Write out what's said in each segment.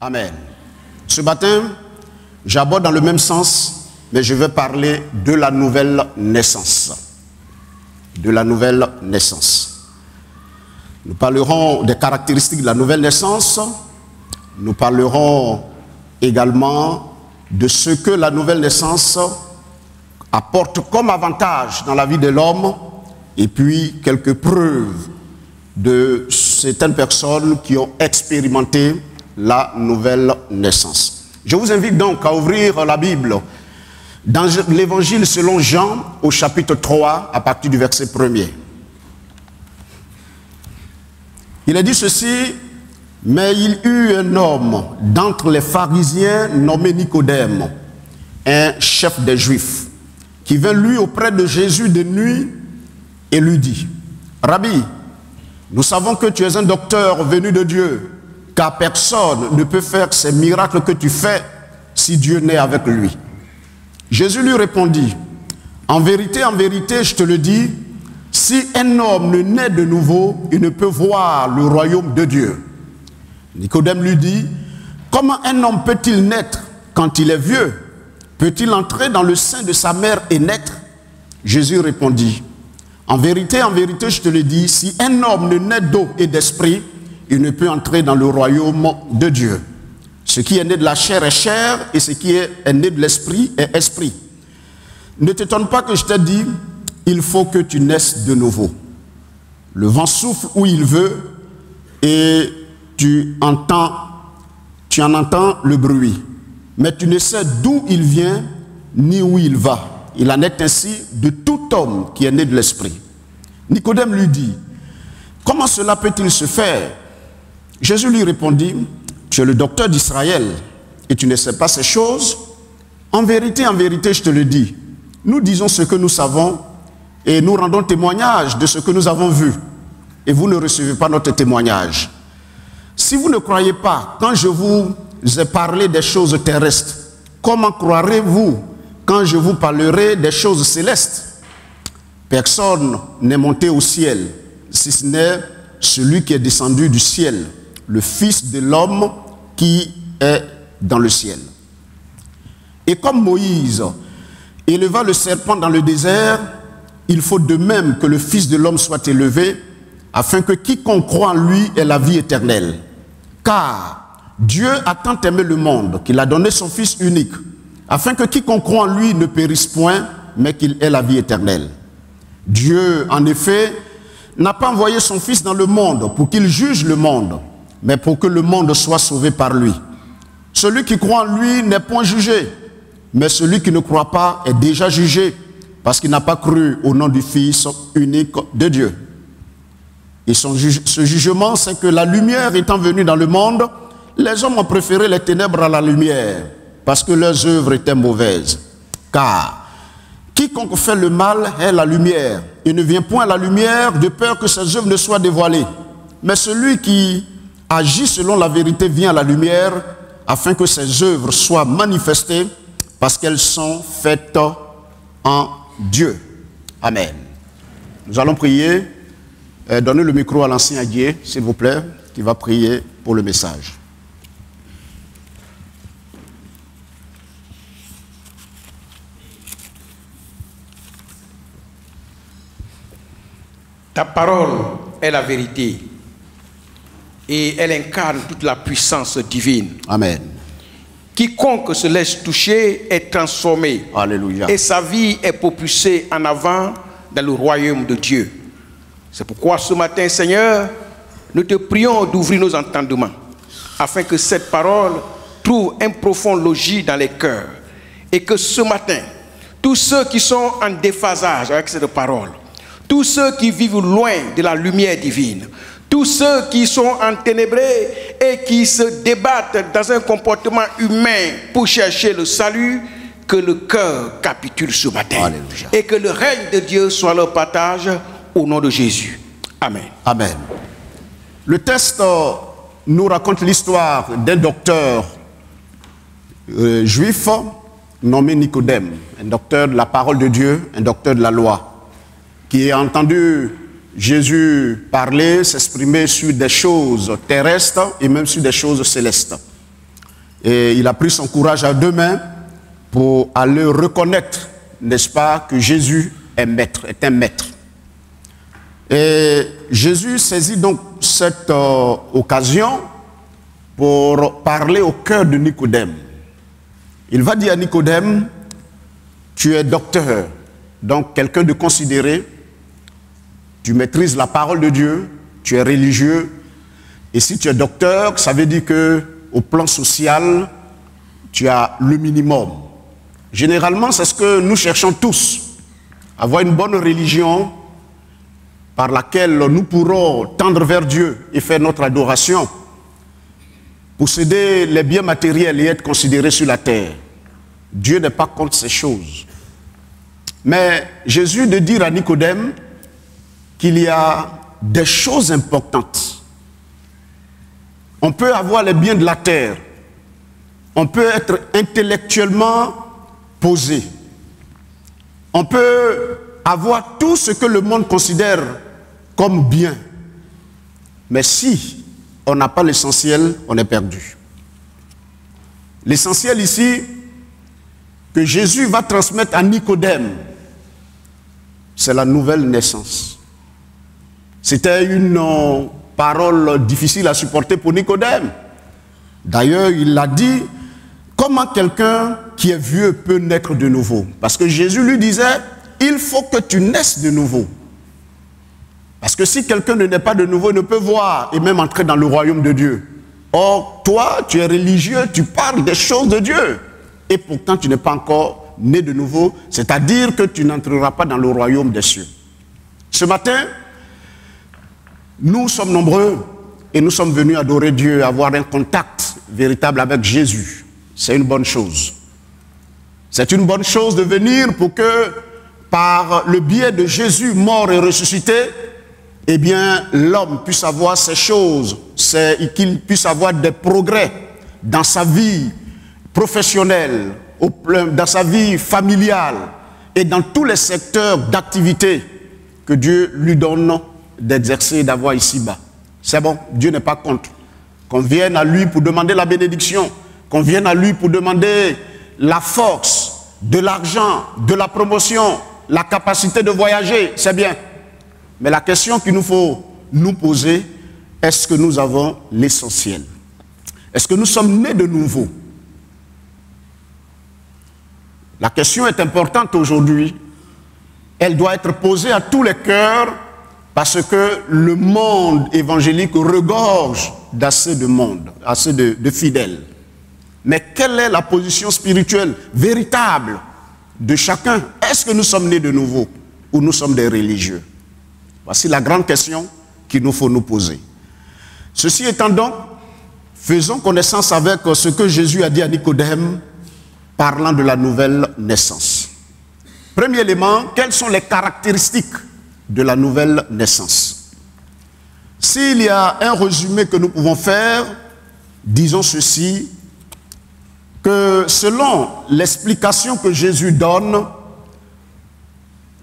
Amen. Ce matin, j'aborde dans le même sens, mais je vais parler de la nouvelle naissance. De la nouvelle naissance. Nous parlerons des caractéristiques de la nouvelle naissance. Nous parlerons également de ce que la nouvelle naissance apporte comme avantage dans la vie de l'homme, et puis quelques preuves de certaines personnes qui ont expérimenté la nouvelle naissance. Je vous invite donc à ouvrir la Bible dans l'évangile selon Jean au chapitre 3 à partir du verset 1er. Il est dit ceci: mais il y eut un homme d'entre les pharisiens nommé Nicodème, un chef des Juifs, qui vint lui auprès de Jésus de nuit et lui dit: Rabbi, nous savons que tu es un docteur venu de Dieu, car personne ne peut faire ces miracles que tu fais si Dieu n'est avec lui. Jésus lui répondit: en vérité, je te le dis, si un homme ne naît de nouveau, il ne peut voir le royaume de Dieu. Nicodème lui dit: comment un homme peut-il naître quand il est vieux? Peut-il entrer dans le sein de sa mère et naître? Jésus répondit: en vérité, je te le dis, si un homme ne naît d'eau et d'esprit, il ne peut entrer dans le royaume de Dieu. Ce qui est né de la chair est chair, et ce qui est né de l'esprit est esprit. Ne t'étonne pas que je t'ai dit, il faut que tu naisses de nouveau. Le vent souffle où il veut, et tu en entends le bruit. Mais tu ne sais d'où il vient, ni où il va. Il en est ainsi de tout homme qui est né de l'esprit. Nicodème lui dit: comment cela peut-il se faire? Jésus lui répondit: tu es le docteur d'Israël et tu ne sais pas ces choses? En vérité, je te le dis, nous disons ce que nous savons et nous rendons témoignage de ce que nous avons vu, et vous ne recevez pas notre témoignage. Si vous ne croyez pas quand je vous ai parlé des choses terrestres, comment croirez-vous quand je vous parlerai des choses célestes? Personne n'est monté au ciel, si ce n'est celui qui est descendu du ciel, le Fils de l'homme qui est dans le ciel. Et comme Moïse éleva le serpent dans le désert, il faut de même que le Fils de l'homme soit élevé, afin que quiconque croit en lui ait la vie éternelle. Car Dieu a tant aimé le monde qu'il a donné son Fils unique, afin que quiconque croit en lui ne périsse point, mais qu'il ait la vie éternelle. Dieu, en effet, n'a pas envoyé son Fils dans le monde pour qu'il juge le monde, mais pour que le monde soit sauvé par lui. Celui qui croit en lui n'est point jugé, mais celui qui ne croit pas est déjà jugé, parce qu'il n'a pas cru au nom du Fils unique de Dieu. Et ce jugement, c'est que la lumière étant venue dans le monde, les hommes ont préféré les ténèbres à la lumière, parce que leurs œuvres étaient mauvaises. Car quiconque fait le mal est la lumière, et ne vient point à la lumière de peur que ses œuvres ne soient dévoilées. Mais celui qui agit selon la vérité vient à la lumière, afin que ses œuvres soient manifestées, parce qu'elles sont faites en Dieu. Amen. Nous allons prier. Donnez le micro à l'ancien Adier, s'il vous plaît, qui va prier pour le message. Ta parole est la vérité et elle incarne toute la puissance divine. Amen. Quiconque se laisse toucher est transformé. Alléluia. Et sa vie est propulsée en avant dans le royaume de Dieu. C'est pourquoi ce matin, Seigneur, nous te prions d'ouvrir nos entendements afin que cette parole trouve un profond logis dans les cœurs et que ce matin, tous ceux qui sont en déphasage avec cette parole, tous ceux qui vivent loin de la lumière divine, tous ceux qui sont enténébrés et qui se débattent dans un comportement humain pour chercher le salut, que le cœur capitule ce matin. Alléluia. Et que le règne de Dieu soit leur partage au nom de Jésus. Amen. Amen. Le texte nous raconte l'histoire d'un docteur juif nommé Nicodème, un docteur de la parole de Dieu, un docteur de la loi, qui a entendu Jésus parler, s'exprimer sur des choses terrestres et même sur des choses célestes. Et il a pris son courage à deux mains pour aller reconnaître, n'est-ce pas, que Jésus est maître, est un maître. Et Jésus saisit donc cette occasion pour parler au cœur de Nicodème. Il va dire à Nicodème, tu es docteur, donc quelqu'un de considéré, tu maîtrises la parole de Dieu, tu es religieux, et si tu es docteur, ça veut dire que au plan social, tu as le minimum. Généralement, c'est ce que nous cherchons tous, avoir une bonne religion par laquelle nous pourrons tendre vers Dieu et faire notre adoration, posséder les biens matériels et être considérés sur la terre. Dieu n'est pas contre ces choses. Mais Jésus de dire à Nicodème qu'il y a des choses importantes. On peut avoir les biens de la terre, on peut être intellectuellement posé, on peut avoir tout ce que le monde considère comme bien. Mais si on n'a pas l'essentiel, on est perdu. L'essentiel ici, que Jésus va transmettre à Nicodème, c'est la nouvelle naissance. C'était une parole difficile à supporter pour Nicodème. D'ailleurs, il l'a dit, comment quelqu'un qui est vieux peut naître de nouveau? Parce que Jésus lui disait, il faut que tu naisses de nouveau. Parce que si quelqu'un ne naît pas de nouveau, il ne peut voir et même entrer dans le royaume de Dieu. Or, toi, tu es religieux, tu parles des choses de Dieu. Et pourtant, tu n'es pas encore né de nouveau, c'est-à-dire que tu n'entreras pas dans le royaume des cieux. Ce matin, nous sommes nombreux et nous sommes venus adorer Dieu, avoir un contact véritable avec Jésus. C'est une bonne chose. C'est une bonne chose de venir pour que, par le biais de Jésus mort et ressuscité, eh bien, l'homme puisse avoir ces choses, qu'il puisse avoir des progrès dans sa vie professionnelle, dans sa vie familiale et dans tous les secteurs d'activité que Dieu lui donne d'exercer et d'avoir ici-bas. C'est bon, Dieu n'est pas contre. Qu'on vienne à lui pour demander la bénédiction, qu'on vienne à lui pour demander la force, de l'argent, de la promotion, la capacité de voyager, c'est bien. Mais la question qu'il nous faut nous poser, est-ce que nous avons l'essentiel? Est-ce que nous sommes nés de nouveau? La question est importante aujourd'hui. Elle doit être posée à tous les cœurs parce que le monde évangélique regorge d'assez de monde, assez de fidèles. Mais quelle est la position spirituelle véritable de chacun? Est-ce que nous sommes nés de nouveau ou nous sommes des religieux? Voici la grande question qu'il nous faut nous poser. Ceci étant donc, faisons connaissance avec ce que Jésus a dit à Nicodème, parlant de la nouvelle naissance. Premier élément, quelles sont les caractéristiques de la nouvelle naissance? S'il y a un résumé que nous pouvons faire, disons ceci, que selon l'explication que Jésus donne,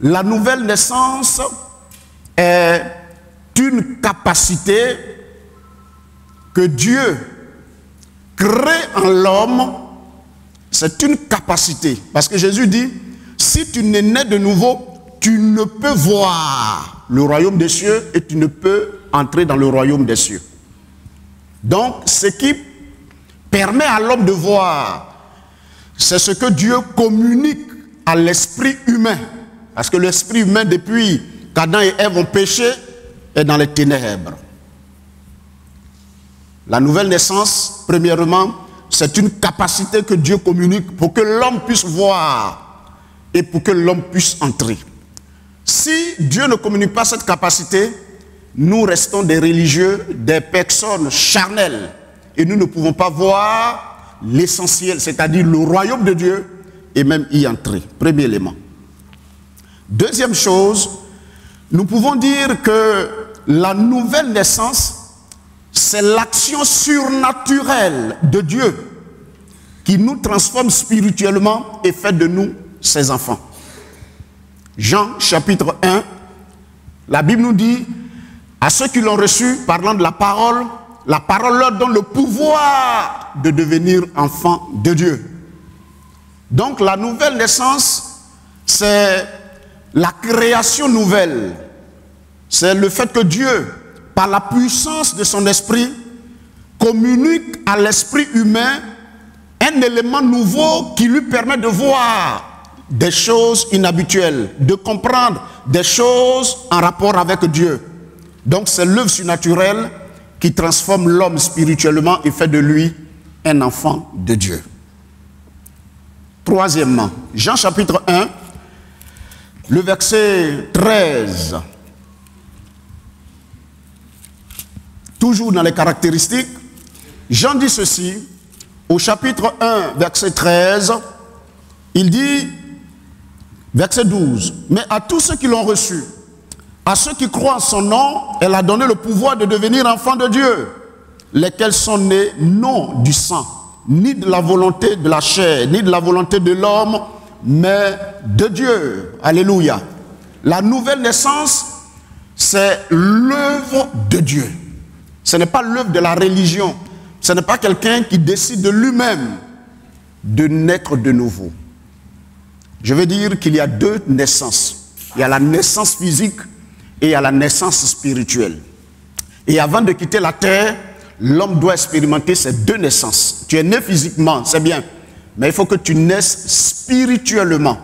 la nouvelle naissance est une capacité que Dieu crée en l'homme. C'est une capacité. Parce que Jésus dit, si tu n'es né de nouveau, tu ne peux voir le royaume des cieux et tu ne peux entrer dans le royaume des cieux. Donc, ce qui permet à l'homme de voir, c'est ce que Dieu communique à l'esprit humain. Parce que l'esprit humain, depuis qu'Adam et Ève ont péché, est dans les ténèbres. La nouvelle naissance, premièrement, c'est une capacité que Dieu communique pour que l'homme puisse voir et pour que l'homme puisse entrer. Si Dieu ne communique pas cette capacité, nous restons des religieux, des personnes charnelles et nous ne pouvons pas voir l'essentiel, c'est-à-dire le royaume de Dieu et même y entrer. Premier élément. Deuxième chose, nous pouvons dire que la nouvelle naissance, c'est l'action surnaturelle de Dieu qui nous transforme spirituellement et fait de nous ses enfants. Jean chapitre 1, la Bible nous dit, à ceux qui l'ont reçu, parlant de la parole, la parole leur donne le pouvoir de devenir enfants de Dieu. Donc la nouvelle naissance, c'est la création nouvelle. C'est le fait que Dieu, par la puissance de son esprit, communique à l'esprit humain un élément nouveau qui lui permet de voir des choses inhabituelles, de comprendre des choses en rapport avec Dieu. Donc c'est l'œuvre surnaturelle qui transforme l'homme spirituellement et fait de lui un enfant de Dieu. Troisièmement, Jean chapitre 1, le verset 13. Toujours dans les caractéristiques, Jean dit ceci, au chapitre 1, verset 13, il dit, verset 12, « Mais à tous ceux qui l'ont reçu, à ceux qui croient en son nom, elle a donné le pouvoir de devenir enfants de Dieu, lesquels sont nés non du sang, ni de la volonté de la chair, ni de la volonté de l'homme, mais de Dieu. » Alléluia. La nouvelle naissance, c'est l'œuvre de Dieu. Ce n'est pas l'œuvre de la religion. Ce n'est pas quelqu'un qui décide de lui-même de naître de nouveau. Je veux dire qu'il y a deux naissances. Il y a la naissance physique et il y a la naissance spirituelle. Et avant de quitter la terre, l'homme doit expérimenter ces deux naissances. Tu es né physiquement, c'est bien, mais il faut que tu naisses spirituellement.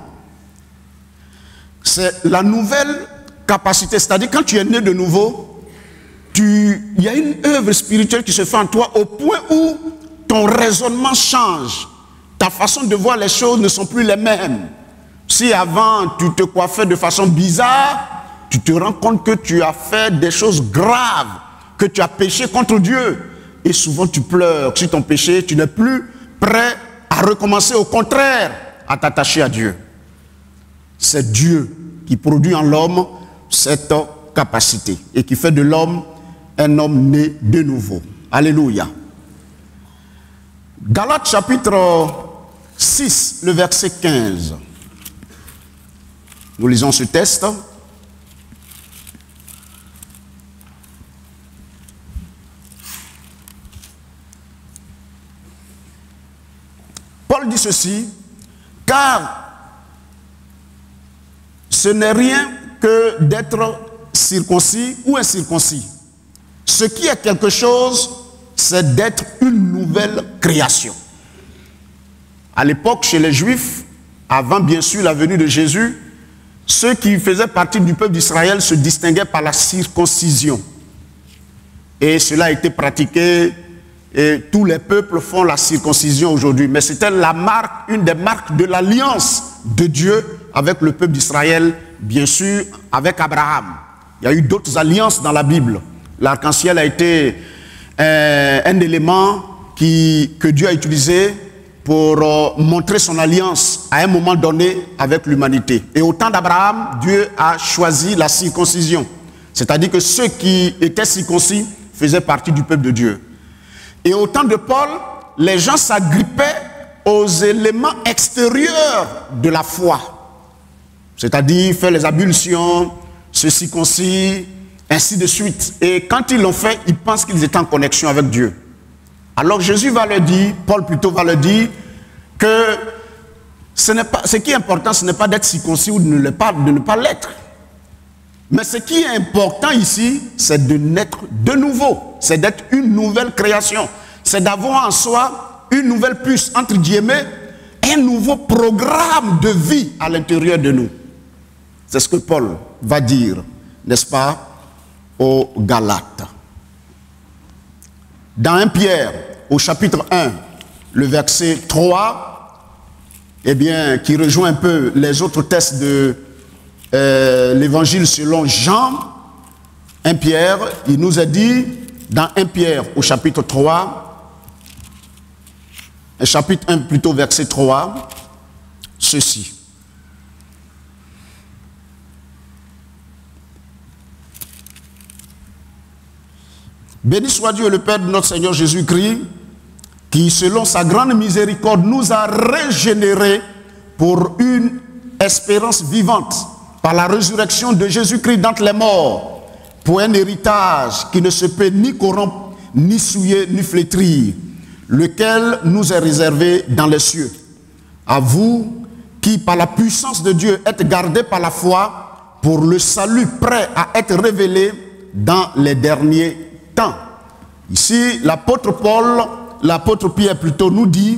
C'est la nouvelle capacité, c'est-à-dire quand tu es né de nouveau, il y a une œuvre spirituelle qui se fait en toi au point où ton raisonnement change. Ta façon de voir les choses ne sont plus les mêmes. Si avant tu te coiffais de façon bizarre, tu te rends compte que tu as fait des choses graves, que tu as péché contre Dieu. Et souvent tu pleures sur ton péché, tu n'es plus prêt à recommencer, au contraire, à t'attacher à Dieu. C'est Dieu qui produit en l'homme cette capacité et qui fait de l'homme un homme né de nouveau. Alléluia. Galates chapitre 6, le verset 15. Nous lisons ce texte. Paul dit ceci, car ce n'est rien que d'être circoncis ou incirconcis. Ce qui est quelque chose, c'est d'être une nouvelle création. À l'époque, chez les Juifs, avant bien sûr la venue de Jésus, ceux qui faisaient partie du peuple d'Israël se distinguaient par la circoncision. Et cela a été pratiqué, et tous les peuples font la circoncision aujourd'hui. Mais c'était la marque, une des marques de l'alliance de Dieu avec le peuple d'Israël, bien sûr, avec Abraham. Il y a eu d'autres alliances dans la Bible. L'arc-en-ciel a été un élément que Dieu a utilisé pour montrer son alliance à un moment donné avec l'humanité. Et au temps d'Abraham, Dieu a choisi la circoncision. C'est-à-dire que ceux qui étaient circoncis faisaient partie du peuple de Dieu. Et au temps de Paul, les gens s'agrippaient aux éléments extérieurs de la foi. C'est-à-dire faire les ablutions, se circoncire, ainsi de suite. Et quand ils l'ont fait, ils pensent qu'ils étaient en connexion avec Dieu. Alors Jésus va leur dire, Paul plutôt va leur dire, que ce qui est important, ce n'est pas d'être circoncis ou de ne pas l'être. Mais ce qui est important ici, c'est de naître de nouveau. C'est d'être une nouvelle création. C'est d'avoir en soi une nouvelle puce, entre guillemets, un nouveau programme de vie à l'intérieur de nous. C'est ce que Paul va dire, n'est-ce pas, aux Galates. Dans 1 Pierre, au chapitre 1, le verset 3, eh bien, qui rejoint un peu les autres textes de l'évangile selon Jean, 1 Pierre, il nous a dit, dans 1 Pierre, au chapitre 3, chapitre 1 plutôt, verset 3, ceci. Béni soit Dieu le Père de notre Seigneur Jésus-Christ, qui selon sa grande miséricorde nous a régénérés pour une espérance vivante par la résurrection de Jésus-Christ d'entre les morts, pour un héritage qui ne se peut ni corrompre, ni souiller, ni flétrir, lequel nous est réservé dans les cieux. À vous qui, par la puissance de Dieu, êtes gardés par la foi pour le salut prêt à être révélé dans les derniers temps. Ici, l'apôtre Paul, l'apôtre Pierre plutôt, nous dit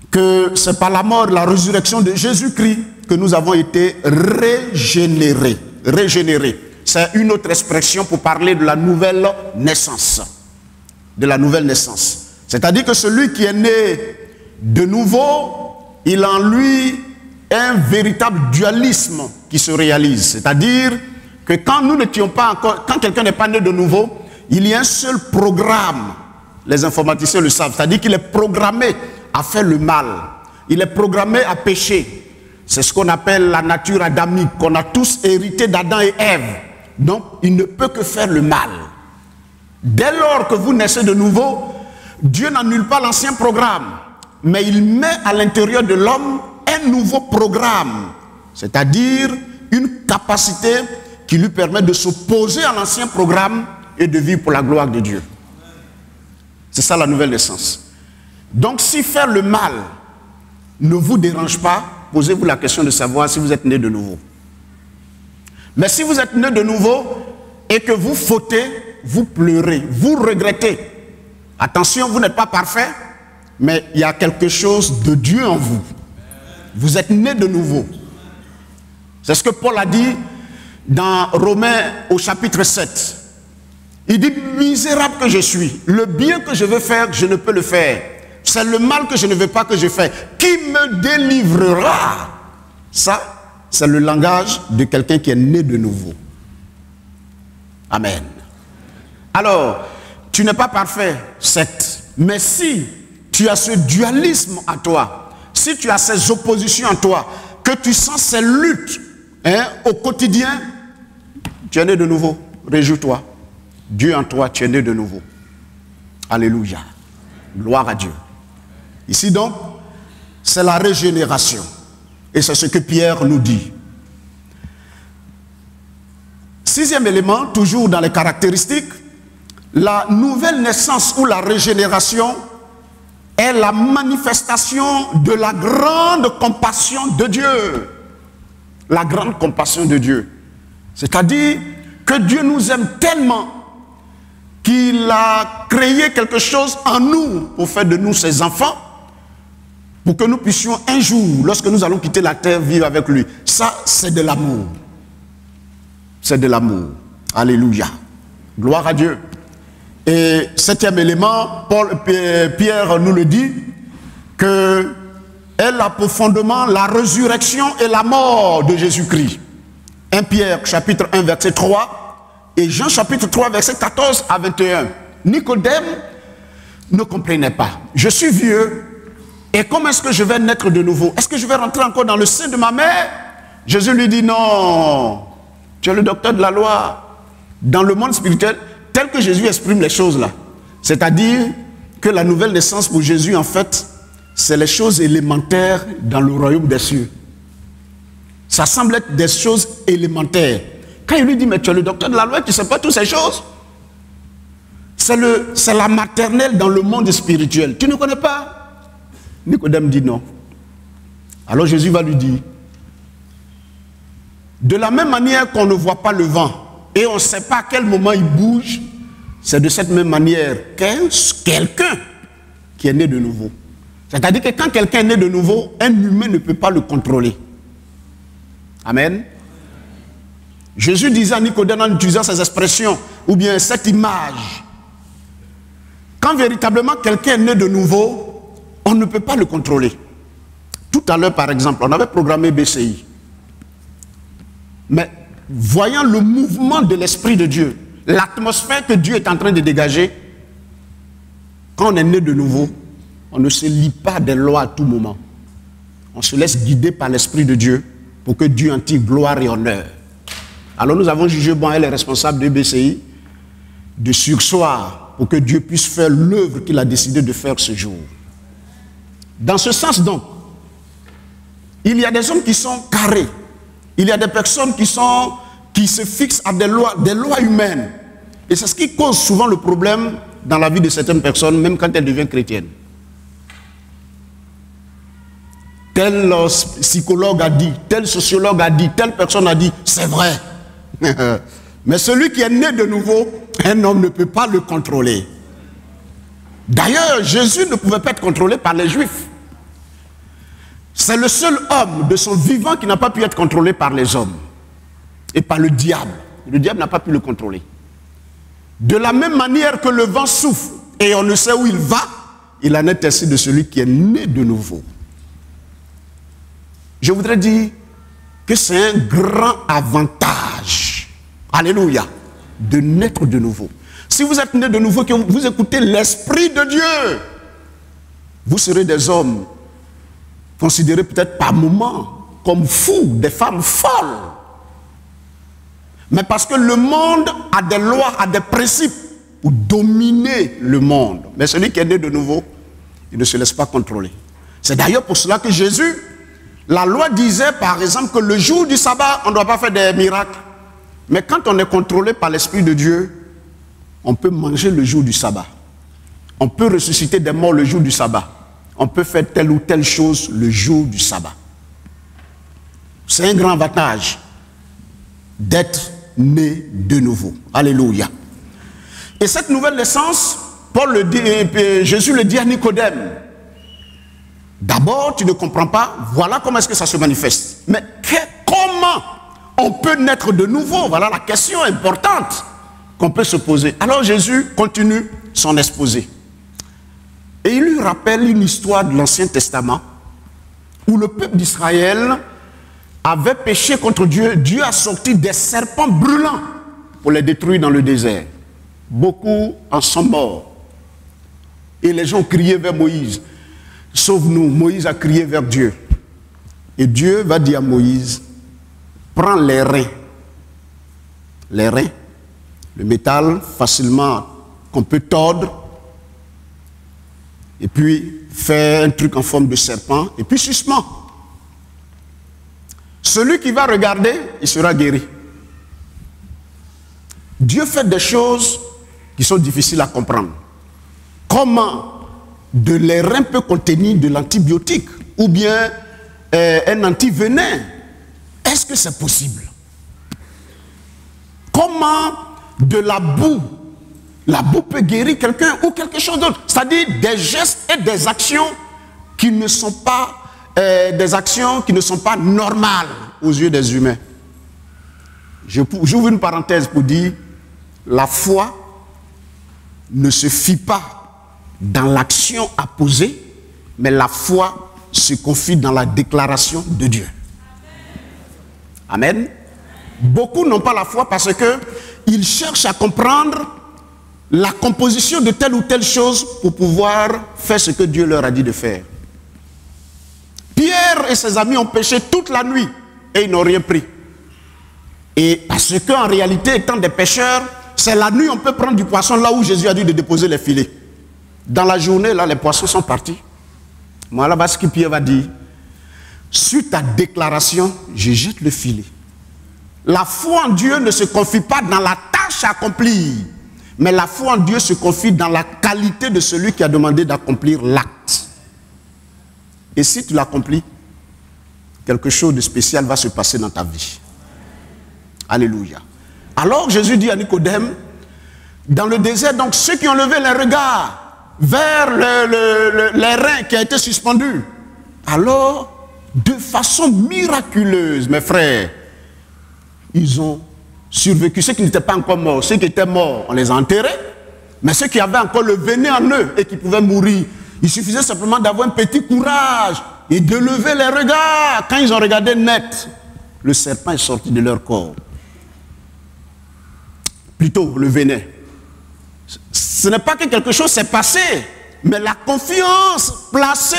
que c'est par la mort et la résurrection de Jésus-Christ que nous avons été régénérés. Régénérés. C'est une autre expression pour parler de la nouvelle naissance. De la nouvelle naissance. C'est-à-dire que celui qui est né de nouveau, il a en lui un véritable dualisme qui se réalise. C'est-à-dire que quand nous n'étions pas encore, quand quelqu'un n'est pas né de nouveau, il y a un seul programme. Les informaticiens le savent. C'est-à-dire qu'il est programmé à faire le mal. Il est programmé à pécher. C'est ce qu'on appelle la nature adamique, qu'on a tous hérité d'Adam et Ève. Donc, il ne peut que faire le mal. Dès lors que vous naissez de nouveau, Dieu n'annule pas l'ancien programme, mais il met à l'intérieur de l'homme un nouveau programme, c'est-à-dire une capacité qui lui permet de s'opposer à l'ancien programme et de vivre pour la gloire de Dieu. C'est ça la nouvelle naissance. Donc si faire le mal ne vous dérange pas, posez-vous la question de savoir si vous êtes né de nouveau. Mais si vous êtes né de nouveau et que vous fautez, vous pleurez, vous regrettez. Attention, vous n'êtes pas parfait, mais il y a quelque chose de Dieu en vous. Vous êtes né de nouveau. C'est ce que Paul a dit dans Romains au chapitre 7. Il dit, misérable que je suis, le bien que je veux faire, je ne peux le faire. C'est le mal que je ne veux pas que je fais. Qui me délivrera? Ça, c'est le langage de quelqu'un qui est né de nouveau. Amen. Alors, tu n'es pas parfait, certes, mais si tu as ce dualisme en toi, si tu as ces oppositions en toi, que tu sens ces luttes au quotidien, tu es né de nouveau. Réjouis-toi. Dieu en toi, tu es né de nouveau. Alléluia. Gloire à Dieu. Ici donc, c'est la régénération. Et c'est ce que Pierre nous dit. Sixième élément, toujours dans les caractéristiques, la nouvelle naissance ou la régénération est la manifestation de la grande compassion de Dieu. La grande compassion de Dieu. C'est-à-dire que Dieu nous aime tellement qu'il a créé quelque chose en nous pour faire de nous ses enfants, pour que nous puissions un jour, lorsque nous allons quitter la terre, vivre avec lui. Ça, c'est de l'amour. C'est de l'amour. Alléluia. Gloire à Dieu. Et septième élément, Pierre nous le dit, que elle a profondément la résurrection et la mort de Jésus-Christ. 1 Pierre chapitre 1 verset 3 et Jean chapitre 3 verset 14 à 21. Nicodème ne comprenait pas. Je suis vieux et comment est-ce que je vais naître de nouveau? Est-ce que je vais rentrer encore dans le sein de ma mère? Jésus lui dit non, tu es le docteur de la loi. Dans le monde spirituel, tel que Jésus exprime les choses là, c'est-à-dire que la nouvelle naissance pour Jésus en fait, c'est les choses élémentaires dans le royaume des cieux. Ça semble être des choses élémentaires. Quand il lui dit, mais tu es le docteur de la loi, tu ne sais pas toutes ces choses. C'est la maternelle dans le monde spirituel. Tu ne connais pas? Nicodème dit non. Alors Jésus va lui dire, de la même manière qu'on ne voit pas le vent et on ne sait pas à quel moment il bouge, c'est de cette même manière quelqu'un qui est né de nouveau. C'est-à-dire que quand quelqu'un est né de nouveau, un humain ne peut pas le contrôler. Amen. Jésus disait à Nicodème en utilisant ces expressions, ou bien cette image, quand véritablement quelqu'un est né de nouveau, on ne peut pas le contrôler. Tout à l'heure, par exemple, on avait programmé BCI. Mais voyant le mouvement de l'Esprit de Dieu, l'atmosphère que Dieu est en train de dégager, quand on est né de nouveau, on ne se lie pas des lois à tout moment. On se laisse guider par l'Esprit de Dieu pour que Dieu en tire gloire et honneur. Alors nous avons jugé bon, elle est responsable de BCI, de surseoir pour que Dieu puisse faire l'œuvre qu'il a décidé de faire ce jour. Dans ce sens donc, il y a des hommes qui sont carrés. Il y a des personnes qui se fixent à des lois humaines. Et c'est ce qui cause souvent le problème dans la vie de certaines personnes, même quand elles deviennent chrétiennes. Tel psychologue a dit, tel sociologue a dit, telle personne a dit, c'est vrai. Mais celui qui est né de nouveau, un homme ne peut pas le contrôler. D'ailleurs, Jésus ne pouvait pas être contrôlé par les Juifs. C'est le seul homme de son vivant qui n'a pas pu être contrôlé par les hommes et par le diable. Le diable n'a pas pu le contrôler. De la même manière que le vent souffle et on ne sait où il va, il en est ainsi de celui qui est né de nouveau. Je voudrais dire que c'est un grand avantage, alléluia, de naître de nouveau. Si vous êtes né de nouveau, que vous écoutez l'Esprit de Dieu, vous serez des hommes considérés peut-être par moments comme fous, des femmes folles. Mais parce que le monde a des lois, a des principes pour dominer le monde. Mais celui qui est né de nouveau, il ne se laisse pas contrôler. C'est d'ailleurs pour cela que Jésus, la loi disait par exemple que le jour du sabbat, on ne doit pas faire des miracles. Mais quand on est contrôlé par l'Esprit de Dieu, on peut manger le jour du sabbat. On peut ressusciter des morts le jour du sabbat. On peut faire telle ou telle chose le jour du sabbat. C'est un grand avantage d'être né de nouveau. Alléluia. Et cette nouvelle naissance, Jésus le dit à Nicodème. D'abord, tu ne comprends pas, voilà comment est-ce que ça se manifeste. Mais comment on peut naître de nouveau? Voilà la question importante qu'on peut se poser. Alors Jésus continue son exposé. Et il lui rappelle une histoire de l'Ancien Testament où le peuple d'Israël avait péché contre Dieu. Dieu a sorti des serpents brûlants pour les détruire dans le désert. Beaucoup en sont morts. Et les gens criaient vers Moïse. Sauve-nous. Moïse a crié vers Dieu. Et Dieu va dire à Moïse, prends les reins. Les reins, le métal facilement qu'on peut tordre, et puis faire un truc en forme de serpent, et puis suspend. Celui qui va regarder, il sera guéri. Dieu fait des choses qui sont difficiles à comprendre. Comment de les reins peut contenir de l'antibiotique ou bien un antivenin? Est-ce que c'est possible? Comment de la boue peut guérir quelqu'un ou quelque chose d'autre? C'est-à-dire des gestes et des actions qui ne sont pas normales aux yeux des humains. J'ouvre une parenthèse pour dire, la foi ne se fie pas dans l'action à poser, mais la foi se confie dans la déclaration de Dieu. Amen. Beaucoup n'ont pas la foi parce qu'ils cherchent à comprendre la composition de telle ou telle chose pour pouvoir faire ce que Dieu leur a dit de faire. Pierre et ses amis ont péché toute la nuit et ils n'ont rien pris. Et parce qu'en réalité, étant des pêcheurs, c'est la nuit on peut prendre du poisson là où Jésus a dit de déposer les filets. Dans la journée, là, les poissons sont partis. Moi, là-bas, ce que Pierre va dire, sur ta déclaration, je jette le filet. La foi en Dieu ne se confie pas dans la tâche à accomplir, mais la foi en Dieu se confie dans la qualité de celui qui a demandé d'accomplir l'acte. Et si tu l'accomplis, quelque chose de spécial va se passer dans ta vie. Alléluia. Alors Jésus dit à Nicodème, dans le désert, donc ceux qui ont levé les regards vers les reins qui a été suspendu, alors de façon miraculeuse, mes frères, ils ont survécu. Ceux qui n'étaient pas encore morts, ceux qui étaient morts, on les a enterrés, mais ceux qui avaient encore le venin en eux et qui pouvaient mourir, il suffisait simplement d'avoir un petit courage et de lever les regards. Quand ils ont regardé net, le serpent est sorti de leur corps. Plutôt le venin. Ce n'est pas que quelque chose s'est passé, mais la confiance placée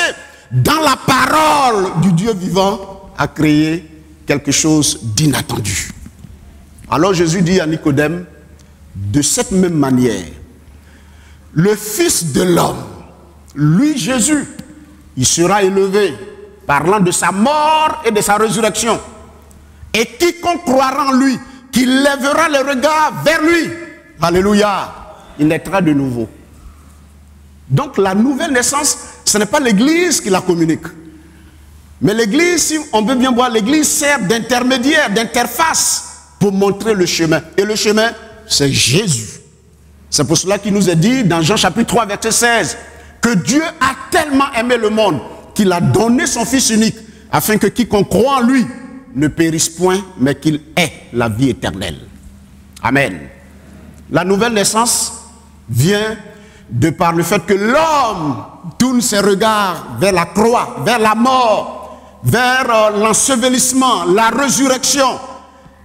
dans la parole du Dieu vivant a créé quelque chose d'inattendu. Alors Jésus dit à Nicodème, de cette même manière, le Fils de l'homme, lui Jésus, il sera élevé, parlant de sa mort et de sa résurrection. Et quiconque croira en lui, qui lèvera les regards vers lui, alléluia, il naîtra de nouveau. Donc la nouvelle naissance, ce n'est pas l'Église qui la communique. Mais l'Église, si on peut bien voir, l'Église sert d'intermédiaire, d'interface pour montrer le chemin. Et le chemin, c'est Jésus. C'est pour cela qu'il nous est dit dans Jean chapitre 3, verset 16, que Dieu a tellement aimé le monde qu'il a donné son Fils unique, afin que quiconque croit en lui ne périsse point, mais qu'il ait la vie éternelle. Amen. La nouvelle naissance vient de par le fait que l'homme tourne ses regards vers la croix, vers la mort, vers l'ensevelissement, la résurrection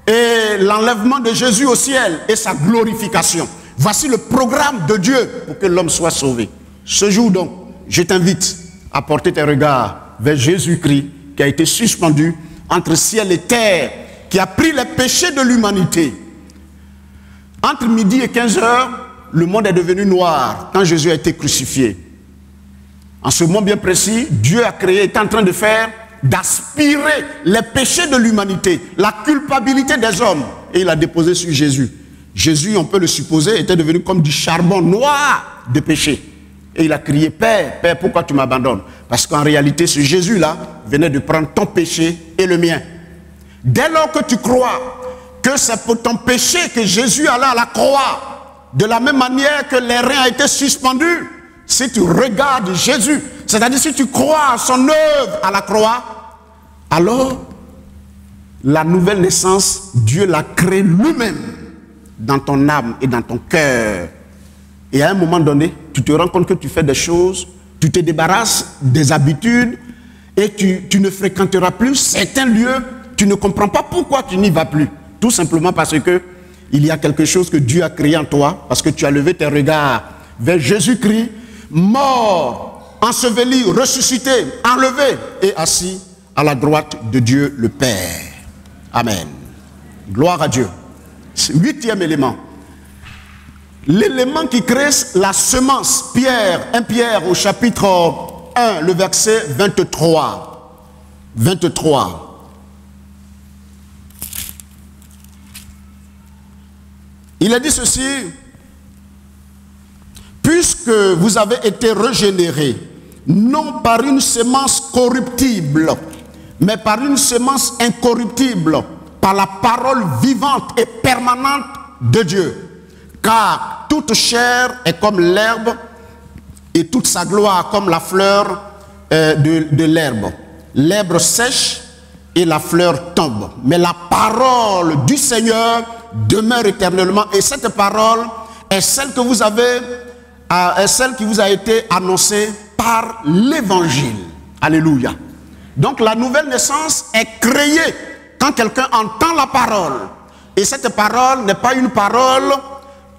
et l'enlèvement de Jésus au ciel et sa glorification. Voici le programme de Dieu pour que l'homme soit sauvé. Ce jour donc, je t'invite à porter tes regards vers Jésus-Christ qui a été suspendu entre ciel et terre, qui a pris les péchés de l'humanité. Entre midi et 15 heures, le monde est devenu noir quand Jésus a été crucifié. En ce moment bien précis, Dieu a créé, est en train de faire, d'aspirer les péchés de l'humanité, la culpabilité des hommes, et il a déposé sur Jésus. Jésus, on peut le supposer, était devenu comme du charbon noir de péché. Et il a crié, Père, Père, pourquoi tu m'abandonnes? Parce qu'en réalité, ce Jésus-là venait de prendre ton péché et le mien. Dès lors que tu crois que c'est pour ton péché que Jésus allait à la croix, de la même manière que les reins ont été suspendus, si tu regardes Jésus, c'est-à-dire si tu crois à son œuvre à la croix, alors la nouvelle naissance, Dieu l'a créée lui-même dans ton âme et dans ton cœur. Et à un moment donné, tu te rends compte que tu fais des choses, tu te débarrasses des habitudes et tu ne fréquenteras plus certains lieux, tu ne comprends pas pourquoi tu n'y vas plus. Tout simplement parce que il y a quelque chose que Dieu a créé en toi, parce que tu as levé tes regards vers Jésus-Christ, mort, enseveli, ressuscité, enlevé et assis à la droite de Dieu le Père. Amen. Gloire à Dieu. Huitième élément. L'élément qui crée la semence, Pierre, 1 Pierre au chapitre 1, le verset 23. 23. Il a dit ceci, puisque vous avez été régénérés, non par une semence corruptible, mais par une semence incorruptible, par la parole vivante et permanente de Dieu. Car toute chair est comme l'herbe et toute sa gloire comme la fleur de l'herbe. L'herbe sèche et la fleur tombe. Mais la parole du Seigneur demeure éternellement. Et cette parole est celle que vous avez, est celle qui vous a été annoncée par l'évangile. Alléluia. Donc la nouvelle naissance est créée quand quelqu'un entend la parole. Et cette parole n'est pas une parole,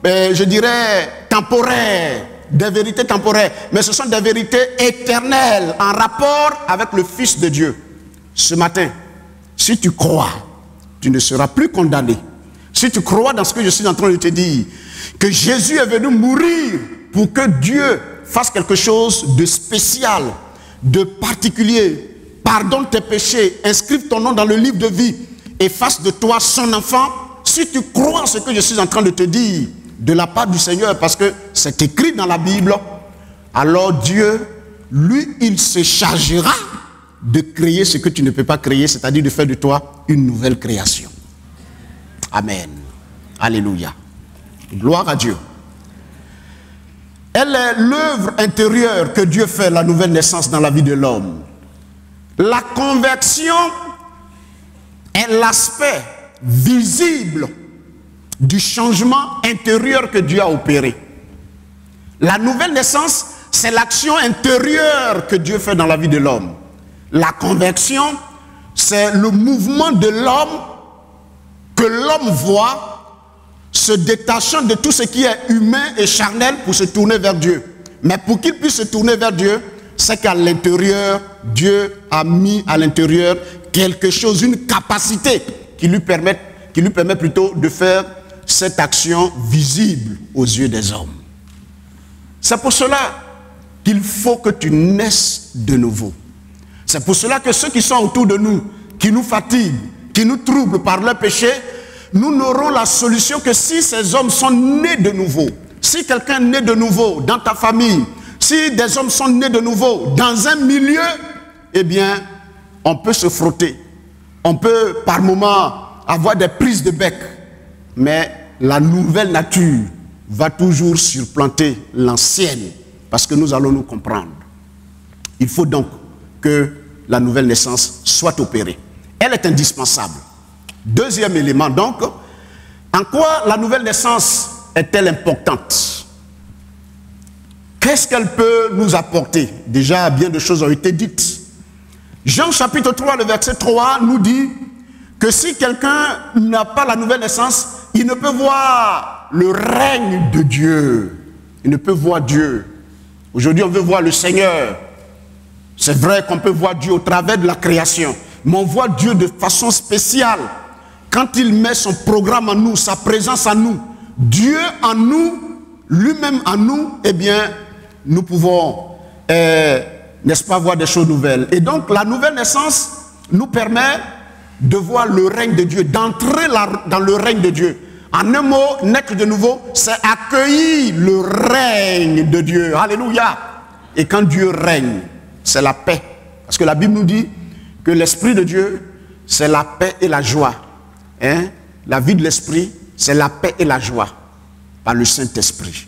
je dirais, temporaire, des vérités temporaires, mais ce sont des vérités éternelles en rapport avec le Fils de Dieu. Ce matin, si tu crois, tu ne seras plus condamné. Si tu crois dans ce que je suis en train de te dire, que Jésus est venu mourir pour que Dieu fasse quelque chose de spécial, de particulier, pardonne tes péchés, inscrive ton nom dans le livre de vie et fasse de toi son enfant, si tu crois en ce que je suis en train de te dire, de la part du Seigneur, parce que c'est écrit dans la Bible, alors Dieu, lui, il se chargera de créer ce que tu ne peux pas créer, c'est-à-dire de faire de toi une nouvelle création. Amen. Alléluia. Gloire à Dieu. Elle est l'œuvre intérieure que Dieu fait, la nouvelle naissance dans la vie de l'homme. La conversion est l'aspect visible du changement intérieur que Dieu a opéré. La nouvelle naissance, c'est l'action intérieure que Dieu fait dans la vie de l'homme. La conversion, c'est le mouvement de l'homme que l'homme voit se détachant de tout ce qui est humain et charnel pour se tourner vers Dieu. Mais pour qu'il puisse se tourner vers Dieu, c'est qu'à l'intérieur, Dieu a mis à l'intérieur quelque chose, une capacité qui lui permet plutôt de faire cette action visible aux yeux des hommes. C'est pour cela qu'il faut que tu naisses de nouveau. C'est pour cela que ceux qui sont autour de nous, qui nous fatiguent, qui nous troublent par leur péché, nous n'aurons la solution que si ces hommes sont nés de nouveau. Si quelqu'un est né de nouveau dans ta famille, Si des hommes sont nés de nouveau dans un milieu, eh bien, on peut se frotter. On peut par moments avoir des prises de bec. Mais la nouvelle nature va toujours supplanter l'ancienne. Parce que nous allons nous comprendre. Il faut donc que la nouvelle naissance soit opérée. Elle est indispensable. Deuxième élément donc, en quoi la nouvelle naissance est-elle importante? Qu'est-ce qu'elle peut nous apporter? Déjà, bien de choses ont été dites. Jean chapitre 3, le verset 3 nous dit que si quelqu'un n'a pas la nouvelle naissance, il ne peut voir le règne de Dieu. Il ne peut voir Dieu. Aujourd'hui, on veut voir le Seigneur. C'est vrai qu'on peut voir Dieu au travers de la création, mais on voit Dieu de façon spéciale. Quand il met son programme en nous, sa présence en nous, Dieu en nous, lui-même en nous, eh bien, nous pouvons, n'est-ce pas, voir des choses nouvelles. Et donc, la nouvelle naissance nous permet de voir le règne de Dieu, d'entrer dans le règne de Dieu. En un mot, naître de nouveau, c'est accueillir le règne de Dieu. Alléluia. Et quand Dieu règne, c'est la paix. Parce que la Bible nous dit que l'Esprit de Dieu, c'est la paix et la joie. Hein? La vie de l'Esprit, c'est la paix et la joie par le Saint-Esprit.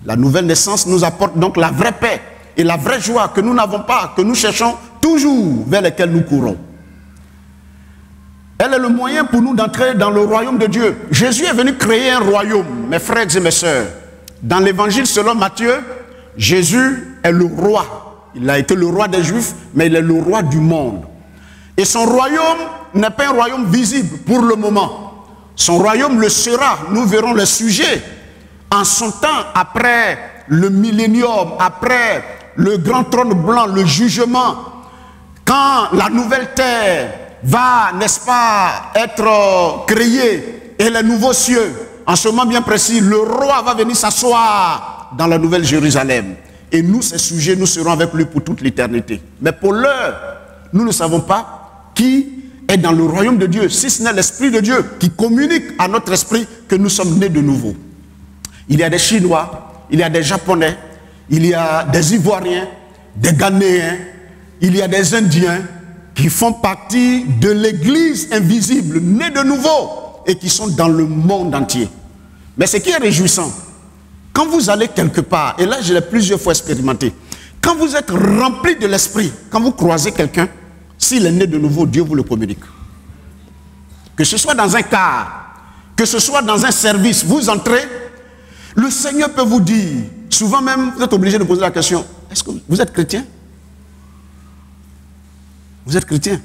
La nouvelle naissance nous apporte donc la vraie paix et la vraie joie que nous n'avons pas, que nous cherchons toujours, vers lesquelles nous courons. Elle est le moyen pour nous d'entrer dans le royaume de Dieu. Jésus est venu créer un royaume, mes frères et mes sœurs. Dans l'évangile selon Matthieu, Jésus est le roi. Il a été le roi des Juifs, mais il est le roi du monde. Et son royaume n'est pas un royaume visible pour le moment. Son royaume le sera. Nous verrons le sujet en son temps, après le millénium, après le grand trône blanc, le jugement, quand la nouvelle terre va, n'est-ce pas, être créée et les nouveaux cieux. En ce moment bien précis, le roi va venir s'asseoir dans la nouvelle Jérusalem. Et nous, ces sujets, nous serons avec lui pour toute l'éternité. Mais pour l'heure, nous ne savons pas qui est dans le royaume de Dieu, si ce n'est l'Esprit de Dieu qui communique à notre esprit que nous sommes nés de nouveau. Il y a des Chinois, il y a des Japonais, il y a des Ivoiriens, des Ghanéens, il y a des Indiens qui font partie de l'Église invisible, née de nouveau, et qui sont dans le monde entier. Mais ce qui est réjouissant, quand vous allez quelque part, et là je l'ai plusieurs fois expérimenté, quand vous êtes rempli de l'Esprit, quand vous croisez quelqu'un, s'il est né de nouveau, Dieu vous le communique. Que ce soit dans un car, que ce soit dans un service, vous entrez, le Seigneur peut vous dire, souvent même, vous êtes obligé de poser la question, est-ce que vous êtes chrétien? Vous êtes chrétien?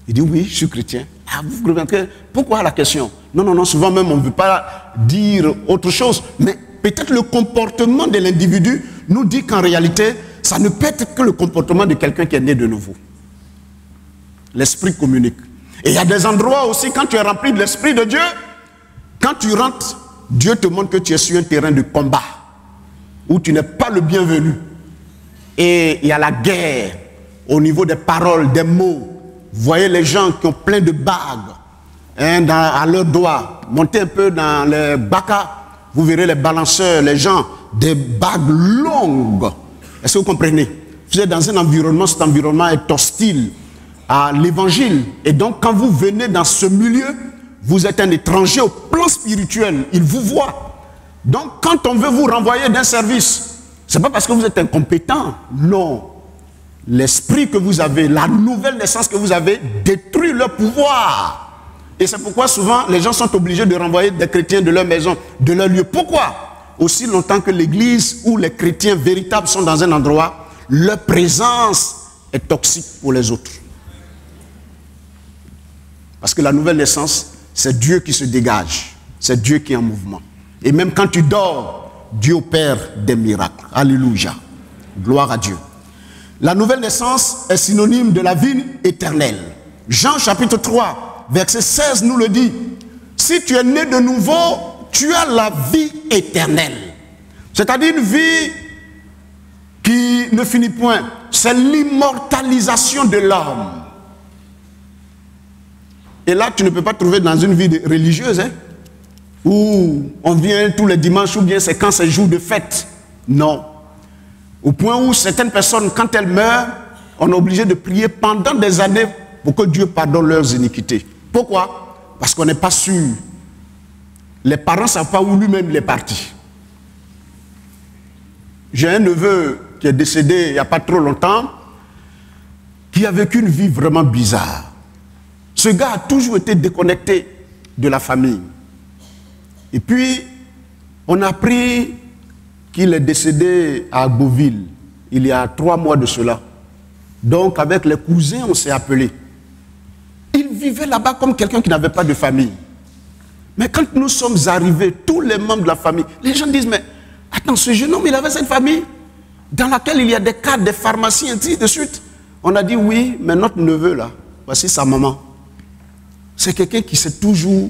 Il dit oui, je suis chrétien. Ah, vous comprenez? Pourquoi la question? Non, non, non, souvent même on ne veut pas dire autre chose, mais peut-être le comportement de l'individu nous dit qu'en réalité, ça ne peut être que le comportement de quelqu'un qui est né de nouveau. L'Esprit communique. Et il y a des endroits aussi, quand tu es rempli de l'Esprit de Dieu, quand tu rentres, Dieu te montre que tu es sur un terrain de combat, où tu n'es pas le bienvenu. Et il y a la guerre au niveau des paroles, des mots. Vous voyez les gens qui ont plein de bagues à leurs doigts. Montez un peu dans les bacas, vous verrez les balanceurs, les gens, des bagues longues. Est-ce que vous comprenez? Vous êtes dans un environnement, cet environnement est hostile à l'évangile. Et donc quand vous venez dans ce milieu, vous êtes un étranger au plan spirituel. Il vous voit. Donc quand on veut vous renvoyer d'un service, ce n'est pas parce que vous êtes incompétent. Non. L'esprit que vous avez, la nouvelle naissance que vous avez, détruit leur pouvoir. Et c'est pourquoi souvent les gens sont obligés de renvoyer des chrétiens de leur maison, de leur lieu. Pourquoi? Aussi longtemps que l'église ou les chrétiens véritables sont dans un endroit, leur présence est toxique pour les autres. Parce que la nouvelle naissance, c'est Dieu qui se dégage. C'est Dieu qui est en mouvement. Et même quand tu dors, Dieu opère des miracles. Alléluia. Gloire à Dieu. La nouvelle naissance est synonyme de la vie éternelle. Jean chapitre 3, verset 16 nous le dit. Si tu es né de nouveau, tu as la vie éternelle. C'est-à-dire une vie qui ne finit point. C'est l'immortalisation de l'homme. Et là, tu ne peux pas trouver dans une vie religieuse, hein, où on vient tous les dimanches, ou bien c'est quand c'est jour de fête. Non. Au point où certaines personnes, quand elles meurent, on est obligé de prier pendant des années pour que Dieu pardonne leurs iniquités. Pourquoi? Parce qu'on n'est pas sûr. Les parents ne savent pas où lui-même il est parti. J'ai un neveu qui est décédé il n'y a pas trop longtemps, qui a vécu une vie vraiment bizarre. Ce gars a toujours été déconnecté de la famille. Et puis, on a appris qu'il est décédé à Beauville, il y a 3 mois de cela. Donc, avec les cousins, on s'est appelé. Il vivait là-bas comme quelqu'un qui n'avait pas de famille. Mais quand nous sommes arrivés, tous les membres de la famille, les gens disent, mais attends, ce jeune homme, il avait cette famille dans laquelle il y a des cadres, des pharmacies, ainsi de suite. On a dit, oui, mais notre neveu, là, voici sa maman. C'est quelqu'un qui s'est toujours...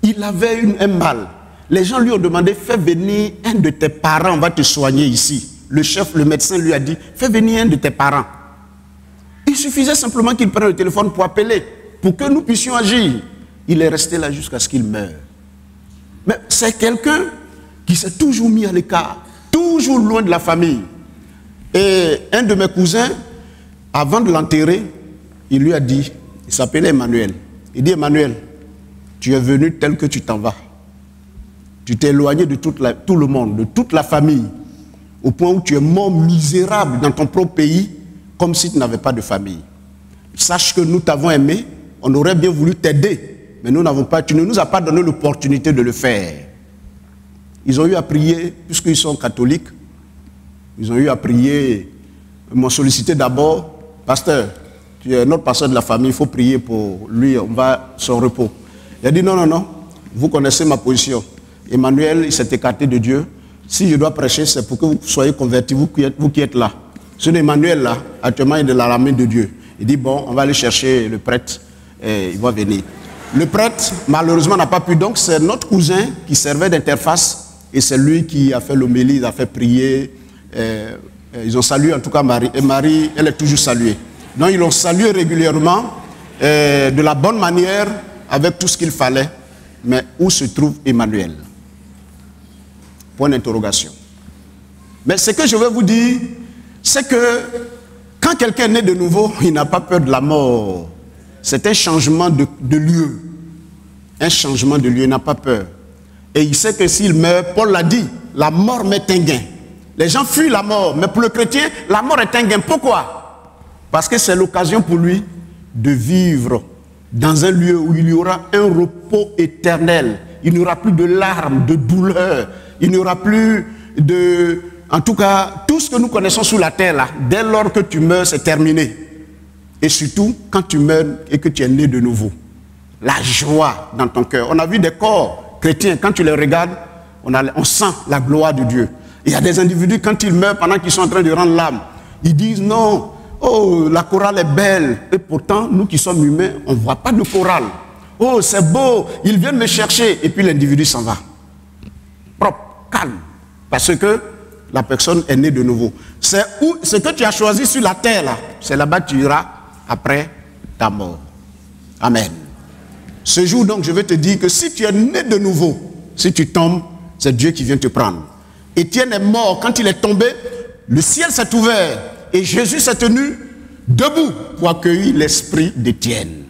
Il avait un mal. Les gens lui ont demandé, fais venir un de tes parents, on va te soigner ici. Le chef, le médecin lui a dit, fais venir un de tes parents. Il suffisait simplement qu'il prenne le téléphone pour appeler, pour que nous puissions agir. Il est resté là jusqu'à ce qu'il meure. Mais c'est quelqu'un qui s'est toujours mis à l'écart, toujours loin de la famille. Et un de mes cousins, avant de l'enterrer, il lui a dit, il s'appelait Emmanuel. Il dit, Emmanuel, tu es venu tel que tu t'en vas. Tu t'es éloigné de tout le monde, de toute la famille, au point où tu es mort misérable dans ton propre pays, comme si tu n'avais pas de famille. Sache que nous t'avons aimé, on aurait bien voulu t'aider, mais nous n'avons pas, tu ne nous as pas donné l'opportunité de le faire. Ils ont eu à prier, puisqu'ils sont catholiques, ils ont eu à prier, ils m'ont sollicité d'abord, pasteur, tu es notre pasteur de la famille, il faut prier pour lui, on va son repos. Il a dit non, non, non, vous connaissez ma position. Emmanuel, il s'est écarté de Dieu. Si je dois prêcher, c'est pour que vous soyez convertis, vous qui êtes là. Ce Emmanuel là, actuellement, il est dans la main de Dieu. Il dit, bon, on va aller chercher le prêtre et il va venir. Le prêtre, malheureusement, n'a pas pu. Donc, c'est notre cousin qui servait d'interface et c'est lui qui a fait l'homélie, il a fait prier. Ils ont salué en tout cas Marie. Et Marie, elle est toujours saluée. Donc, ils l'ont salué régulièrement, de la bonne manière, avec tout ce qu'il fallait. Mais où se trouve Emmanuel? Point d'interrogation. Mais ce que je veux vous dire, c'est que quand quelqu'un est né de nouveau, il n'a pas peur de la mort. C'est un changement de lieu. Un changement de lieu, il n'a pas peur. Et il sait que s'il meurt, Paul l'a dit, la mort m'est un gain. Les gens fuient la mort, mais pour le chrétien, la mort est un gain. Pourquoi? Parce que c'est l'occasion pour lui de vivre dans un lieu où il y aura un repos éternel. Il n'y aura plus de larmes, de douleurs. Il n'y aura plus de... En tout cas, tout ce que nous connaissons sous la terre, là, dès lors que tu meurs, c'est terminé. Et surtout, quand tu meurs et que tu es né de nouveau. La joie dans ton cœur. On a vu des corps chrétiens, quand tu les regardes, on sent la gloire de Dieu. Il y a des individus, quand ils meurent, pendant qu'ils sont en train de rendre l'âme, ils disent non, oh, la chorale est belle. Et pourtant, nous qui sommes humains, on ne voit pas de chorale. Oh, c'est beau, ils viennent me chercher. Et puis l'individu s'en va. Propre, calme. Parce que la personne est née de nouveau. C'est où ce que tu as choisi sur la terre, là, c'est là-bas que tu iras après ta mort. Amen. Ce jour, donc, je vais te dire que si tu es né de nouveau, si tu tombes, c'est Dieu qui vient te prendre. Étienne est mort. Quand il est tombé, le ciel s'est ouvert et Jésus s'est tenu debout pour accueillir l'esprit d'Étienne.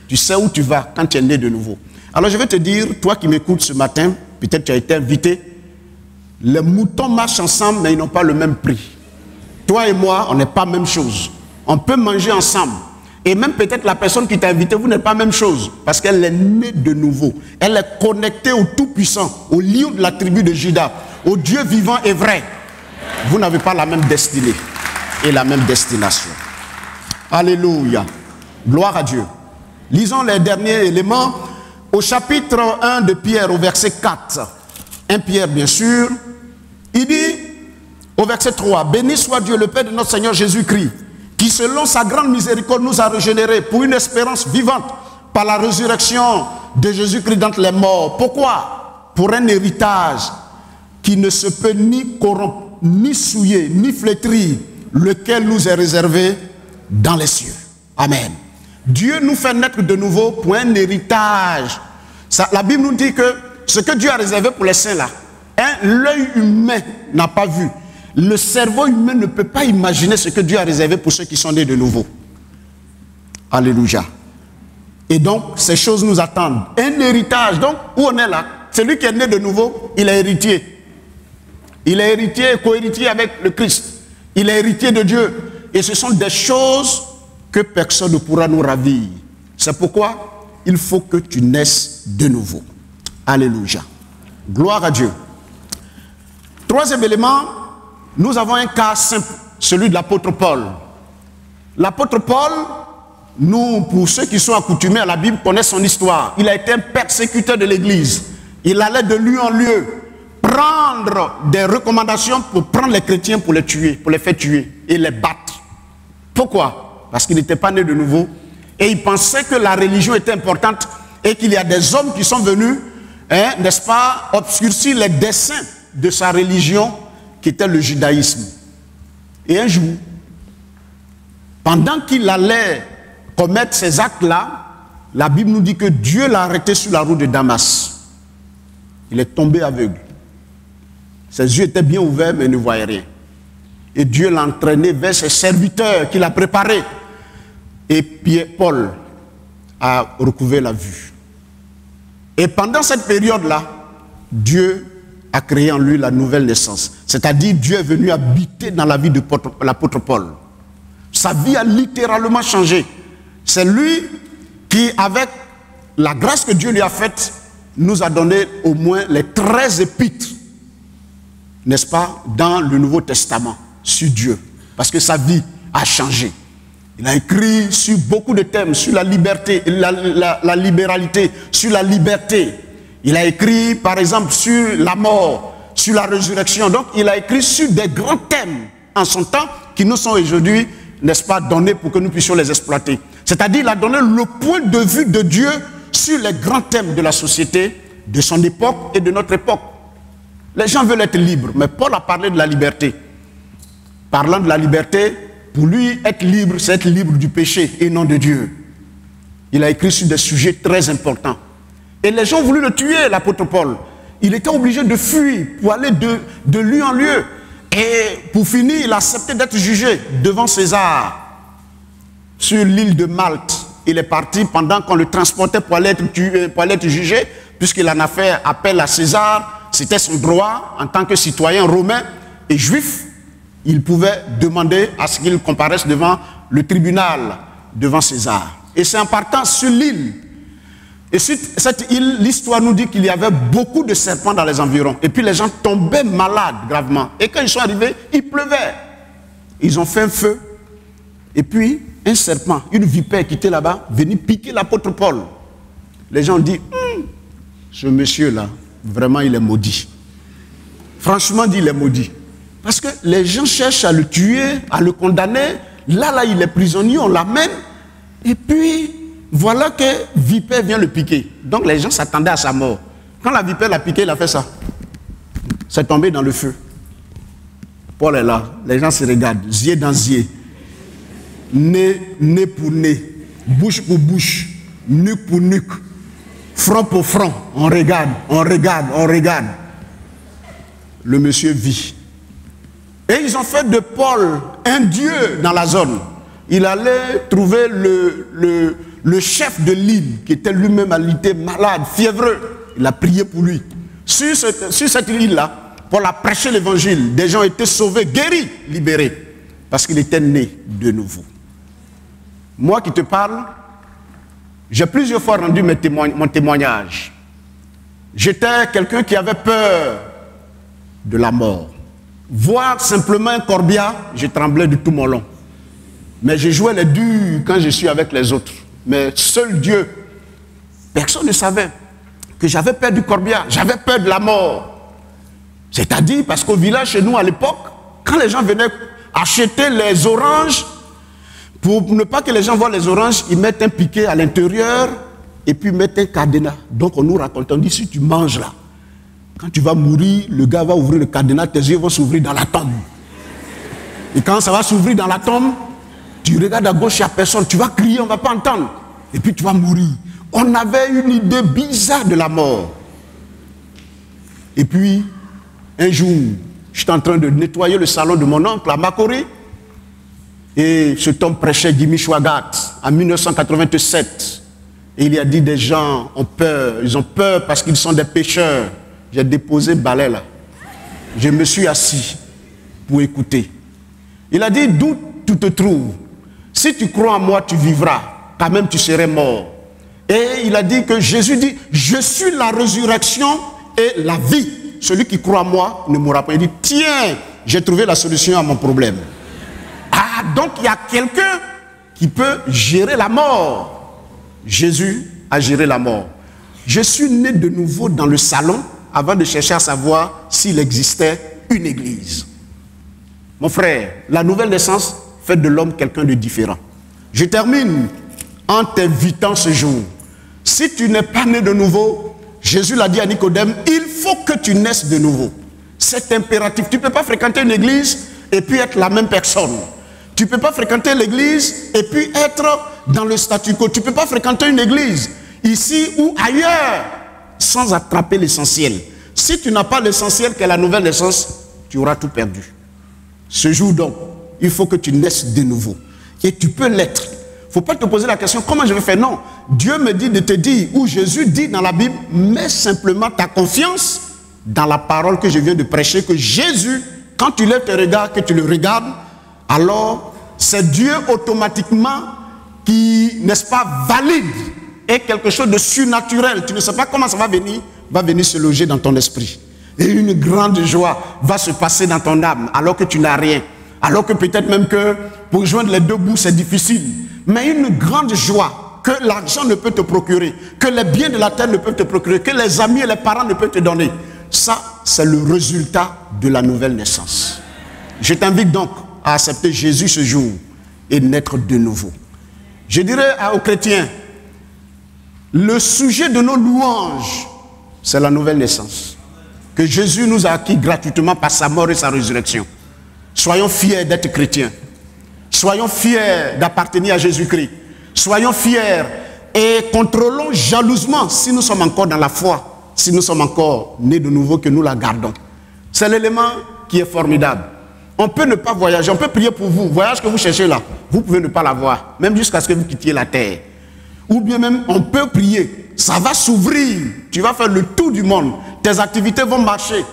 Tu sais où tu vas quand tu es né de nouveau. Alors je vais te dire, toi qui m'écoutes ce matin, peut-être tu as été invité. Les moutons marchent ensemble, mais ils n'ont pas le même prix. Toi et moi, on n'est pas la même chose. On peut manger ensemble. Et même peut-être la personne qui t'a invité, vous n'êtes pas la même chose. Parce qu'elle est née de nouveau. Elle est connectée au Tout-Puissant, au lion de la tribu de Juda, au Dieu vivant et vrai. Vous n'avez pas la même destinée et la même destination. Alléluia. Gloire à Dieu. Lisons les derniers éléments au chapitre 1 de Pierre, au verset 4. 1 Pierre, bien sûr. Il dit, au verset 3, « Béni soit Dieu, le Père de notre Seigneur Jésus-Christ, qui selon sa grande miséricorde nous a régénérés pour une espérance vivante par la résurrection de Jésus-Christ d'entre les morts. » Pourquoi? Pour un héritage qui ne se peut ni corrompre, ni souiller, ni flétrir, lequel nous est réservé dans les cieux. Amen. Dieu nous fait naître de nouveau pour un héritage. Ça, la Bible nous dit que ce que Dieu a réservé pour les saints là, l'œil humain n'a pas vu. le cerveau humain ne peut pas imaginer ce que Dieu a réservé pour ceux qui sont nés de nouveau. Alléluia. Et donc, ces choses nous attendent. Un héritage. Donc, où on est là? Celui qui est né de nouveau, il est héritier. Il est héritier et co-héritier avec le Christ. Il est héritier de Dieu. Et ce sont des choses que personne ne pourra nous ravir. C'est pourquoi il faut que tu naisses de nouveau. Alléluia. Gloire à Dieu. Troisième élément, nous avons un cas simple, celui de l'apôtre Paul. L'apôtre Paul, nous, pour ceux qui sont accoutumés à la Bible, connaissent son histoire. Il a été un persécuteur de l'Église. Il allait de lieu en lieu prendre des recommandations pour prendre les chrétiens pour les tuer, pour les faire tuer et les battre. Pourquoi? Parce qu'il n'était pas né de nouveau et il pensait que la religion était importante et qu'il y a des hommes qui sont venus, n'est-ce pas, obscurcir les desseins de sa religion qui était le judaïsme. Et un jour, pendant qu'il allait commettre ces actes-là, la Bible nous dit que Dieu l'a arrêté sur la route de Damas. Il est tombé aveugle. Ses yeux étaient bien ouverts, mais il ne voyait rien. Et Dieu l'a entraîné vers ses serviteurs qu'il a préparés. Et Paul a recouvert la vue. Et pendant cette période-là, Dieu a créé en lui la nouvelle naissance. C'est-à-dire, Dieu est venu habiter dans la vie de l'apôtre Paul. Sa vie a littéralement changé. C'est lui qui, avec la grâce que Dieu lui a faite, nous a donné au moins les 13 épîtres, n'est-ce pas, dans le Nouveau Testament, sur Dieu. Parce que sa vie a changé. Il a écrit sur beaucoup de thèmes, sur la liberté, la libéralité, sur la liberté. Il a écrit, par exemple, sur la mort, sur la résurrection. Donc, il a écrit sur des grands thèmes en son temps qui nous sont aujourd'hui, n'est-ce pas, donnés pour que nous puissions les exploiter. C'est-à-dire, il a donné le point de vue de Dieu sur les grands thèmes de la société, de son époque et de notre époque. Les gens veulent être libres, mais Paul a parlé de la liberté. Parlant de la liberté, pour lui, être libre, c'est être libre du péché et non de Dieu. Il a écrit sur des sujets très importants. Et les gens ont voulu le tuer, l'apôtre Paul. Il était obligé de fuir pour aller de lieu en lieu. Et pour finir, il a accepté d'être jugé devant César sur l'île de Malte. Il est parti pendant qu'on le transportait pour aller être jugé, puisqu'il en a fait appel à César. C'était son droit en tant que citoyen romain et juif. Il pouvait demander à ce qu'il comparaisse devant le tribunal, devant César. Et c'est en partant sur l'île. Et sur cette île, l'histoire nous dit qu'il y avait beaucoup de serpents dans les environs. Et puis les gens tombaient malades gravement. Et quand ils sont arrivés, il pleuvait. Ils ont fait un feu. Et puis, un serpent, une vipère qui était là-bas, venait piquer l'apôtre Paul. Les gens ont dit, ce monsieur-là, vraiment, il est maudit. Franchement dit, il est maudit. Parce que les gens cherchent à le tuer, à le condamner. Là, il est prisonnier, on l'amène. Et puis, voilà que vipère vient le piquer. Donc, les gens s'attendaient à sa mort. Quand la vipère l'a piqué, il a fait ça. C'est tombé dans le feu. Paul est là. Les gens se regardent, zier dans zier. Nez pour nez. Bouche pour bouche. Nuque pour nuque. Front pour front. On regarde, on regarde, on regarde. Le monsieur vit. Et ils ont fait de Paul un dieu dans la zone. Il allait trouver le chef de l'île, qui était lui-même malade, fiévreux. Il a prié pour lui. Sur cette île-là, Paul a prêché l'évangile. Des gens ont été sauvés, guéris, libérés. Parce qu'il était né de nouveau. Moi qui te parle, j'ai plusieurs fois rendu mon témoignage. J'étais quelqu'un qui avait peur de la mort. Voir simplement un corbillard, je tremblais de tout mon long. Mais je jouais les durs quand je suis avec les autres. Mais seul Dieu, personne ne savait que j'avais peur du corbillard, j'avais peur de la mort. C'est-à-dire parce qu'au village chez nous à l'époque, quand les gens venaient acheter les oranges, pour ne pas que les gens voient les oranges, ils mettent un piquet à l'intérieur et puis ils mettent un cadenas. Donc on nous raconte, on dit si tu manges là, quand tu vas mourir, le gars va ouvrir le cadenas, tes yeux vont s'ouvrir dans la tombe. Et quand ça va s'ouvrir dans la tombe, tu regardes à gauche, il n'y a personne, tu vas crier, on ne va pas entendre. Et puis tu vas mourir. On avait une idée bizarre de la mort. Et puis, un jour, J'étais en train de nettoyer le salon de mon oncle à Makori. Et cet homme prêchait Jimmy Swaggart en 1987. Et il a dit des gens ont peur, ils ont peur parce qu'ils sont des pécheurs. J'ai déposé le balai là. Je me suis assis pour écouter. Il a dit, d'où tu te trouves? Si tu crois en moi, tu vivras. Quand même, tu serais mort. Et il a dit que Jésus dit, je suis la résurrection et la vie. Celui qui croit en moi ne mourra pas. Il dit, tiens, j'ai trouvé la solution à mon problème. Ah, donc il y a quelqu'un qui peut gérer la mort. Jésus a géré la mort. Je suis né de nouveau dans le salon avant de chercher à savoir s'il existait une église. Mon frère, la nouvelle naissance fait de l'homme quelqu'un de différent. Je termine en t'invitant ce jour. Si tu n'es pas né de nouveau, Jésus l'a dit à Nicodème, il faut que tu naisses de nouveau. C'est impératif. Tu ne peux pas fréquenter une église et puis être la même personne. Tu ne peux pas fréquenter l'église et puis être dans le statu quo. Tu ne peux pas fréquenter une église ici ou ailleurs sans attraper l'essentiel. Si tu n'as pas l'essentiel qu'est la nouvelle naissance, tu auras tout perdu. Ce jour donc, il faut que tu naisses de nouveau. Et tu peux l'être. Il ne faut pas te poser la question, comment je vais faire? Non. Dieu me dit de te dire, ou Jésus dit dans la Bible, mets simplement ta confiance dans la parole que je viens de prêcher, que Jésus, quand tu lèves tes regards, que tu le regardes, alors c'est Dieu automatiquement qui, n'est-ce pas, valide et quelque chose de surnaturel. Tu ne sais pas comment ça va venir se loger dans ton esprit. Et une grande joie va se passer dans ton âme alors que tu n'as rien. Alors que peut-être même que pour joindre les deux bouts c'est difficile. Mais une grande joie que l'argent ne peut te procurer, que les biens de la terre ne peuvent te procurer, que les amis et les parents ne peuvent te donner. Ça, c'est le résultat de la nouvelle naissance. Je t'invite donc à accepter Jésus ce jour et naître de nouveau. Je dirais aux chrétiens, le sujet de nos louanges, c'est la nouvelle naissance que Jésus nous a acquis gratuitement par sa mort et sa résurrection. Soyons fiers d'être chrétiens. Soyons fiers d'appartenir à Jésus-Christ. Soyons fiers et contrôlons jalousement si nous sommes encore dans la foi, si nous sommes encore nés de nouveau, que nous la gardons. C'est l'élément qui est formidable. On peut ne pas voyager, on peut prier pour vous. Le voyage que vous cherchez là, vous pouvez ne pas l'avoir, même jusqu'à ce que vous quittiez la terre. Ou bien même, on peut prier. Ça va s'ouvrir. Tu vas faire le tour du monde. Tes activités vont marcher.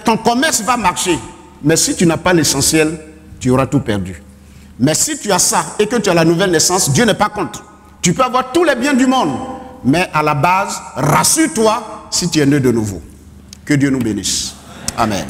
Ton commerce va marcher. Mais si tu n'as pas l'essentiel, tu auras tout perdu. Mais si tu as ça et que tu as la nouvelle naissance, Dieu n'est pas contre. Tu peux avoir tous les biens du monde. Mais à la base, rassure-toi si tu es né de nouveau. Que Dieu nous bénisse. Amen.